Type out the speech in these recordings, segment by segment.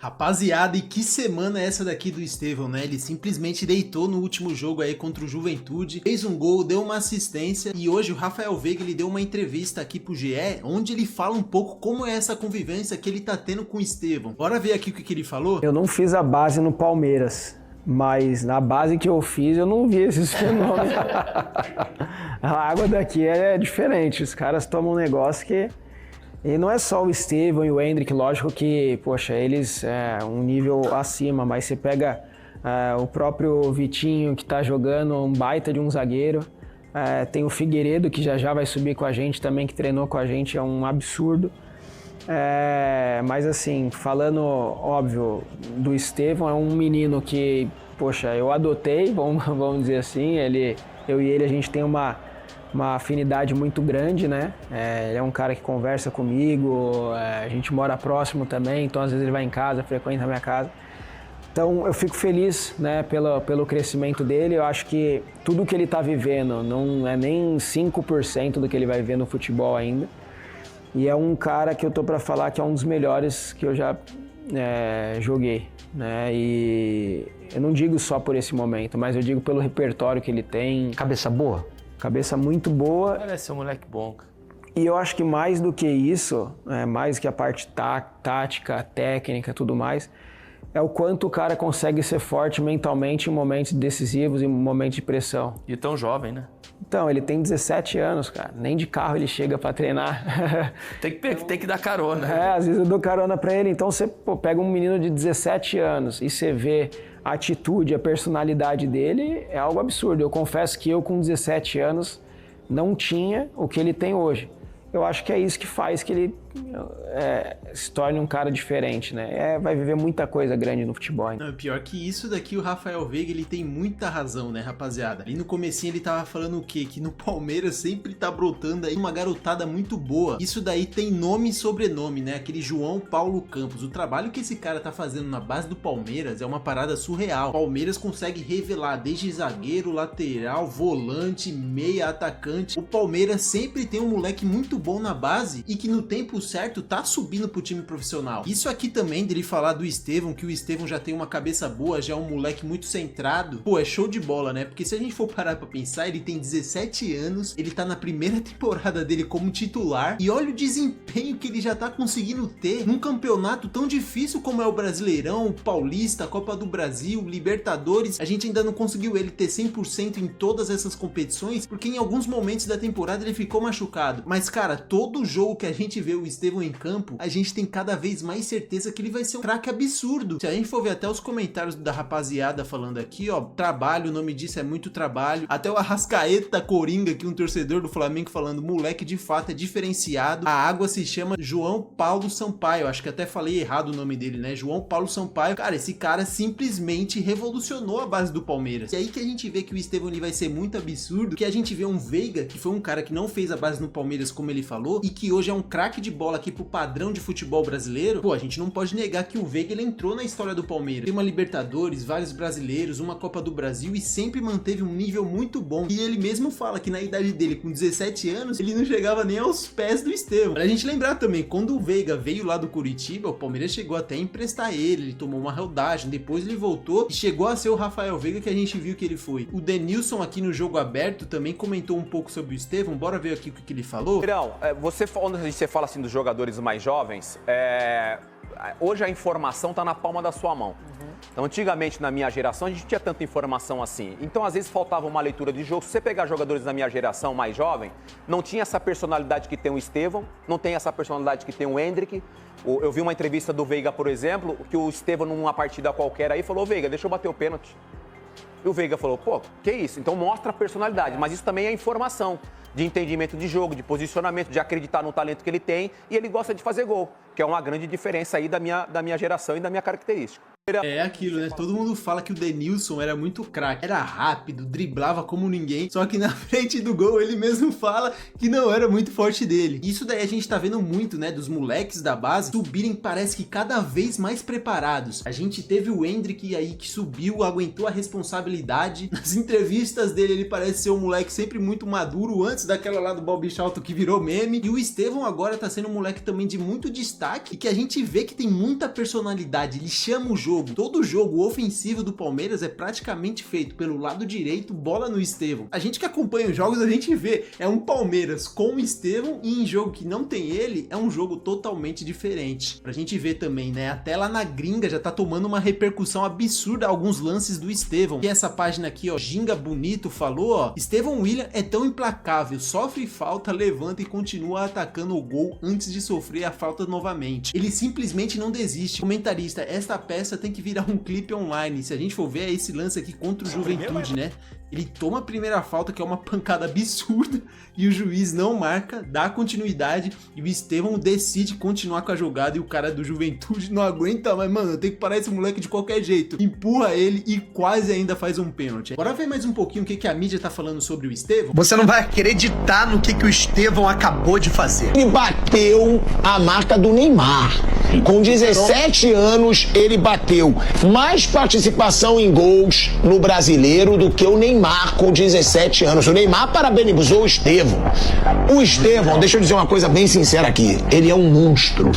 Rapaziada, e que semana é essa daqui do Estevão, né? Ele simplesmente deitou no último jogo aí contra o Juventude, fez um gol, deu uma assistência e hoje o Rafael Veiga ele deu uma entrevista aqui pro GE, onde ele fala um pouco como é essa convivência que ele tá tendo com o Estevão. Bora ver aqui o que ele falou? Eu não fiz a base no Palmeiras, mas na base que eu fiz eu não vi esses fenômenos. A água daqui é diferente, os caras tomam um negócio que... E não é só o Estevão e o Endrick, lógico que, poxa, eles é um nível acima, mas você pega o próprio Vitinho, que tá jogando um baita de um zagueiro, tem o Figueiredo, que já vai subir com a gente também, que treinou com a gente, é um absurdo. Mas assim, falando, óbvio, do Estevão, é um menino que, poxa, eu adotei, vamos dizer assim, eu e ele, a gente tem uma afinidade muito grande, né? Ele é um cara que conversa comigo, a gente mora próximo também, então às vezes ele vai em casa, frequenta a minha casa. Então eu fico feliz, né, pelo crescimento dele. Eu acho que tudo que ele está vivendo não é nem 5% do que ele vai ver no futebol ainda. E é um cara que eu tô para falar que é um dos melhores que eu já joguei, né? E eu não digo só por esse momento, mas eu digo pelo repertório que ele tem. Cabeça boa? Cabeça muito boa. Parece um moleque bom, cara. E eu acho que mais do que isso, mais que a parte tática, técnica, tudo mais, é o quanto o cara consegue ser forte mentalmente em momentos decisivos, em momentos de pressão. E tão jovem, né? Então, ele tem 17 anos, cara. Nem de carro ele chega pra treinar. Tem que dar carona. Às vezes eu dou carona pra ele. Então, você pega um menino de 17 anos e você vê a atitude, a personalidade dele, é algo absurdo. Eu confesso que eu, com 17 anos, não tinha o que ele tem hoje. Eu acho que é isso que faz que ele se torne um cara diferente, né? Vai viver muita coisa grande no futebol. Não, pior que isso daqui, o Rafael Veiga, ele tem muita razão, né, rapaziada? Ali no comecinho ele tava falando o quê? Que no Palmeiras sempre tá brotando aí uma garotada muito boa. Isso daí tem nome e sobrenome, né? Aquele João Paulo Campos. O trabalho que esse cara tá fazendo na base do Palmeiras é uma parada surreal. O Palmeiras consegue revelar desde zagueiro, lateral, volante, meia, atacante. O Palmeiras sempre tem um moleque muito bom na base e que no tempo certo tá subindo pro time profissional. Isso aqui também dele falar do Estevão, que o Estevão já tem uma cabeça boa, já é um moleque muito centrado. Pô, é show de bola, né? Porque se a gente for parar pra pensar, ele tem 17 anos, ele tá na primeira temporada dele como titular e olha o desempenho que ele já tá conseguindo ter num campeonato tão difícil como é o Brasileirão, o Paulista, a Copa do Brasil, Libertadores. A gente ainda não conseguiu ele ter 100% em todas essas competições, porque em alguns momentos da temporada ele ficou machucado. Mas, cara, todo jogo que a gente vê o Estevão em campo, a gente tem cada vez mais certeza que ele vai ser um craque absurdo. Se a gente for ver até os comentários da rapaziada falando aqui, ó, trabalho, o nome disso é muito trabalho. Até o Arrascaeta Coringa, aqui um torcedor do Flamengo falando, moleque de fato é diferenciado. A água se chama João Paulo Sampaio, acho que até falei errado o nome dele, né? João Paulo Sampaio. Cara, esse cara simplesmente revolucionou a base do Palmeiras. E aí que a gente vê que o Estevão ele vai ser muito absurdo, que a gente vê um Veiga, que foi um cara que não fez a base no Palmeiras como ele falou, e que hoje é um craque de bola aqui pro padrão de futebol brasileiro. Pô, a gente não pode negar que o Veiga ele entrou na história do Palmeiras. Tem uma Libertadores, vários brasileiros, uma Copa do Brasil e sempre manteve um nível muito bom. E ele mesmo fala que na idade dele, com 17 anos, ele não chegava nem aos pés do Estevão. Pra gente lembrar também, quando o Veiga veio lá do Curitiba, o Palmeiras chegou até a emprestar ele tomou uma rodagem, depois ele voltou e chegou a ser o Rafael Veiga que a gente viu que ele foi. O Denilson aqui no Jogo Aberto também comentou um pouco sobre o Estevão, bora ver aqui o que ele falou. Irão, quando você fala assim dos jogadores mais jovens, hoje a informação está na palma da sua mão. Então, antigamente, na minha geração, a gente não tinha tanta informação assim. Então, às vezes, faltava uma leitura de jogo. Se você pegar jogadores da minha geração mais jovem, não tinha essa personalidade que tem o Estevão, não tem essa personalidade que tem o Endrick. Eu vi uma entrevista do Veiga, por exemplo, que o Estevão, numa partida qualquer aí, falou, Veiga, deixa eu bater o pênalti. E o Veiga falou, pô, que isso? Então mostra a personalidade, mas isso também é informação de entendimento de jogo, de posicionamento, de acreditar no talento que ele tem e ele gosta de fazer gol, que é uma grande diferença aí da minha geração e da minha característica. É aquilo, né? Todo mundo fala que o Denilson era muito craque, era rápido, driblava como ninguém, só que na frente do gol ele mesmo fala que não era muito forte dele. Isso daí a gente tá vendo muito, né, dos moleques da base subirem, parece que cada vez mais preparados. A gente teve o Endrick aí que subiu, aguentou a responsabilidade. Nas entrevistas dele ele parece ser um moleque sempre muito maduro, antes daquela lá do Bob Charlton que virou meme. E o Estevão agora tá sendo um moleque também de muito destaque e que a gente vê que tem muita personalidade, ele chama o jogo. Todo jogo ofensivo do Palmeiras é praticamente feito pelo lado direito, bola no Estevão. A gente que acompanha os jogos, a gente vê, é um Palmeiras com o Estevão, e em jogo que não tem ele, é um jogo totalmente diferente. Pra gente ver também, né, até lá na gringa já tá tomando uma repercussão absurda alguns lances do Estevão. E essa página aqui, ó, Ginga Bonito falou, ó, Estevão William é tão implacável, sofre falta, levanta e continua atacando o gol antes de sofrer a falta novamente. Ele simplesmente não desiste. Comentarista, esta peça tem que virar um clipe online. Se a gente for ver, é esse lance aqui contra o Juventude, né? Ele toma a primeira falta, que é uma pancada absurda, e o juiz não marca, dá continuidade, e o Estevão decide continuar com a jogada, e o cara do Juventude não aguenta mais, mano, eu tenho que parar esse moleque de qualquer jeito. Empurra ele e quase ainda faz um pênalti. Bora ver mais um pouquinho o que a mídia tá falando sobre o Estevão? Você não vai acreditar no que o Estevão acabou de fazer. Ele bateu a marca do Neymar. Com 17 anos, ele bateu mais participação em gols no Brasileiro do que o Neymar com 17 anos. O Neymar parabenizou o Estevão. O Estevão, deixa eu dizer uma coisa bem sincera aqui, ele é um monstro.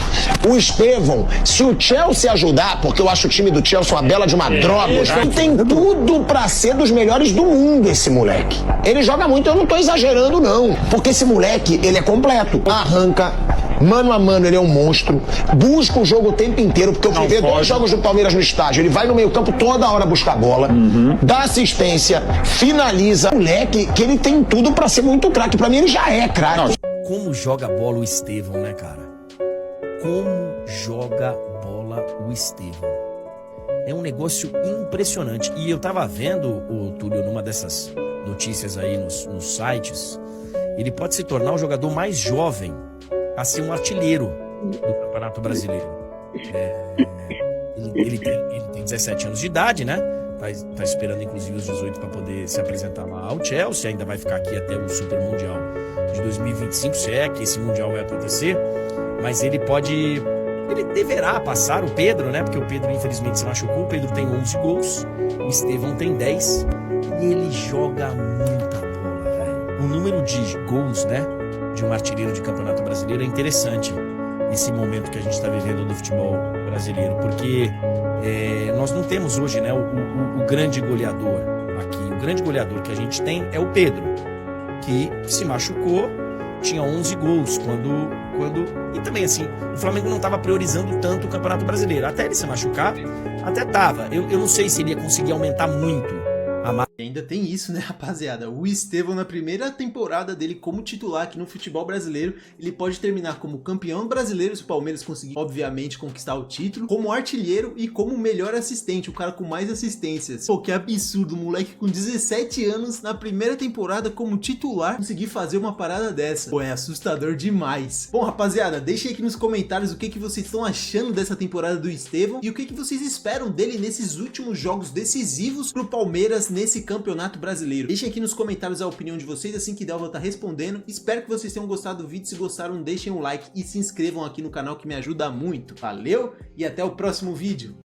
O Estevão, se o Chelsea ajudar, porque eu acho o time do Chelsea uma bela de uma droga, ele tem tudo pra ser dos melhores do mundo, esse moleque. Ele joga muito, eu não tô exagerando não, porque esse moleque, ele é completo. Arranca, mano a mano, ele é um monstro, busca o jogo o tempo inteiro, porque eu vi 2 jogos do Palmeiras no estádio, ele vai no meio campo toda hora buscar a bola, dá assistência, finaliza. Moleque, que ele tem tudo pra ser muito craque, pra mim ele já é craque. Como joga bola o Estevão, né, cara? Como joga bola o Estevão. É um negócio impressionante. E eu tava vendo, o Túlio, numa dessas notícias aí nos sites, ele pode se tornar o jogador mais jovem a ser um artilheiro do Campeonato Brasileiro. Ele tem 17 anos de idade, né? Tá esperando inclusive os 18 para poder se apresentar lá ao Chelsea. Ainda vai ficar aqui até o Super Mundial de 2025, se é que esse Mundial vai acontecer. Mas ele deverá passar o Pedro, né? Porque o Pedro infelizmente se machucou. O Pedro tem 11 gols, o Estevão tem 10 e ele joga muita bola, velho. O número de gols, né, de um artilheiro de Campeonato Brasileiro é interessante nesse momento que a gente está vivendo do futebol brasileiro, porque nós não temos hoje, né, o grande goleador aqui. O grande goleador que a gente tem é o Pedro, que se machucou, tinha 11 gols e também assim, o Flamengo não estava priorizando tanto o Campeonato Brasileiro, até ele se machucar, até tava, eu não sei se ele ia conseguir aumentar muito a E ainda tem isso, né, rapaziada? O Estevão, na primeira temporada dele como titular aqui no futebol brasileiro, ele pode terminar como campeão brasileiro, se o Palmeiras conseguir, obviamente, conquistar o título, como artilheiro e como melhor assistente, o cara com mais assistências. Pô, que absurdo, um moleque com 17 anos, na primeira temporada como titular, conseguir fazer uma parada dessa. Pô, é assustador demais. Bom, rapaziada, deixem aqui nos comentários o que vocês estão achando dessa temporada do Estevão e o que vocês esperam dele nesses últimos jogos decisivos pro Palmeiras nesse Campeonato Brasileiro. Deixem aqui nos comentários a opinião de vocês, assim que der eu vou estar respondendo. Espero que vocês tenham gostado do vídeo. Se gostaram, deixem um like e se inscrevam aqui no canal, que me ajuda muito. Valeu e até o próximo vídeo.